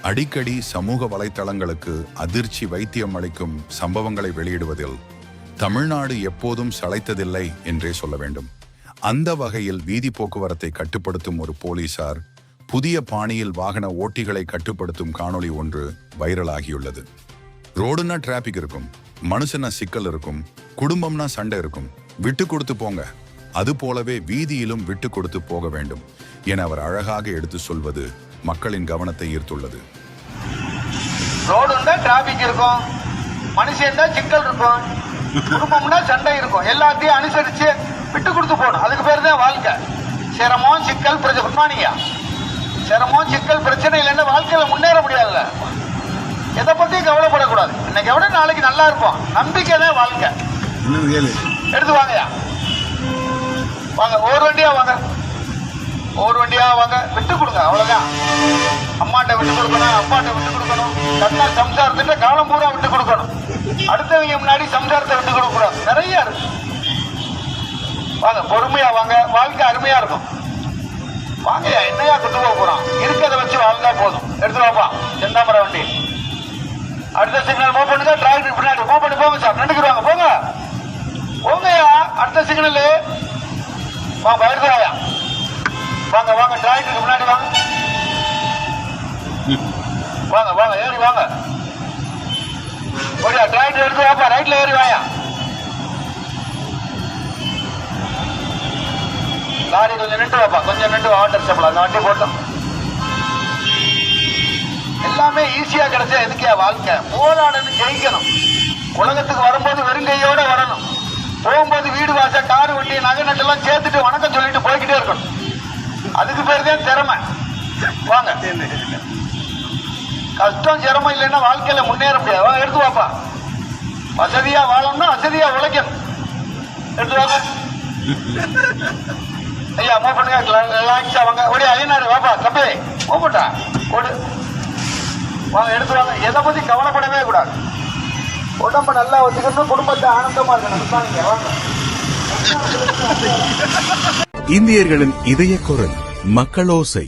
அடிக்கடி சமூக வலைத்தளங்களுக்கு அதிர்ச்சி வைத்தியம் அளிக்கும் சம்பவங்களை வெளியிடுவதில் தமிழ்நாடு எப்போதும் சளைத்ததில்லை என்றே சொல்ல வேண்டும். அந்த வகையில் வீதி போக்குவரத்தை கட்டுப்படுத்தும் ஒரு போலீசார் புதிய பாணியில் வாகன ஓட்டிகளை கட்டுப்படுத்தும் காணொளி ஒன்று வைரலாகியுள்ளது. ரோடுனா டிராபிக் இருக்கும், மனுஷனா சிக்கல் இருக்கும், குடும்பம்னா சண்டை இருக்கும், விட்டு கொடுத்து போங்க, அது போலவே வீதியிலும் விட்டு கொடுத்து போக வேண்டும் என அவர் அழகாக எடுத்து சொல்வது மக்களின் கவனத்தை ஈர்த்துள்ளது. ரோடுன்னா டிராபிக் இருக்கும், மனுஷன் சிக்கல் இருக்கும், குடும்பம்னா சண்டை இருக்கும், எல்லாத்தையும் அனுசரிச்சு விட்டு கொடுத்து போகணும். அதுக்கு பேர் தான் வாழ்க்கை. சிரமம் சிக்கல் பிரச்சனை, சிரமம் சிக்கல் பிரச்சனை இல்லைன்னா வாழ்க்கையில முன்னேற முடியாதுல்ல. எதை பத்தியும் கவலைப்படக்கூடாது. இன்னைக்கு எவ்வளவு நாளைக்கு நல்லா இருப்போம், நம்பிக்கை தான் வாழ்க்கை. எடுத்து வாங்கயா, வாங்க ஒரு வண்டியா வாங்க, ஒரு வண்டியா வாங்க, விட்டு கொடுங்க, அவ்வளவுதான். அம்மாட்ட விட்டு கொடுக்கணும், அப்பாட்ட விட்டு கொடுக்கணும், கண்ணா சம்சாரத்திட்ட காலம் பூரா விட்டு கொடுக்கணும். அடுத்தவங்க முன்னாடி சம்சாரத்தை விட்டு கொடுக்க கூடாது. நிறைய இருக்கு. வாங்க பொறுமையா வாங்க, வாழ்க்கை அருமையா இருக்கும். வாங்கயா, என்னையா கொண்டு போக போறோம், இருக்கிறத வச்சு வாழ்ந்தா போதும். எடுத்து வாப்பா செந்தாமரை வண்டி. அடுத்த சிக்னல் மூவ் பண்ணுங்க, டிராக்டர் பின்னாடி மூவ் பண்ணி போங்க சார், நின்றுக்குறாங்க, போங்க போங்கயா. அடுத்த சிக்னல் எடுத்துவாயா, வாங்க வாங்க, டிராக்டருக்கு முன்னாடி வாங்க, வாங்க வாங்க, ஏறி வாங்க, ஓடியா டிராக்டர் எடுத்து வாப்பா, ரைட்ல ஏறி வாயா. லாரி கொஞ்சம் நின்று வாப்பா, கொஞ்சம் நின்று வாட்டர் சப்ளை அந்த வண்டி போட்டோம். எல்லாமே ஈஸியா கிடைச்சா எதுக்கே வாழ்க்கை? போராடணும், ஜெயிக்கணும். உலகத்துக்கு வரும்போது வெறுங்கையோட வரணும். போகும்போது வீடு வாசல் காரு வண்டி நகை நட்டெல்லாம் சேர்த்துட்டு வணக்கம் சொல்லிட்டு போய்கிட்டே இருக்கணும். அதுக்கு பேர் தான் திறமை. வாங்க, கஷ்டம் சிரமம் இல்லைன்னா வாழ்க்கையில முன்னேற முடியாது. எடுத்து வாப்பா. வசதியா வாழணும்னா வசதியா உழைக்கணும். எடுத்து வாங்க ஐயா, மூவ் பண்ணுங்க, ரிலாக்ஸா வாங்க. ஓடி ஐயனாரு வாப்பா, தம்பி மூவ் பண்ணா ஓடு, வாங்க எடுத்து வாங்க. எதை பத்தி கவலைப்படவே கூடாது. உடம்ப நல்லா வச்சுக்கணும், குடும்பத்தை ஆனந்தமா இருக்கணும். வாங்க. இந்தியர்களின் இதய குரல் மக்களோசை.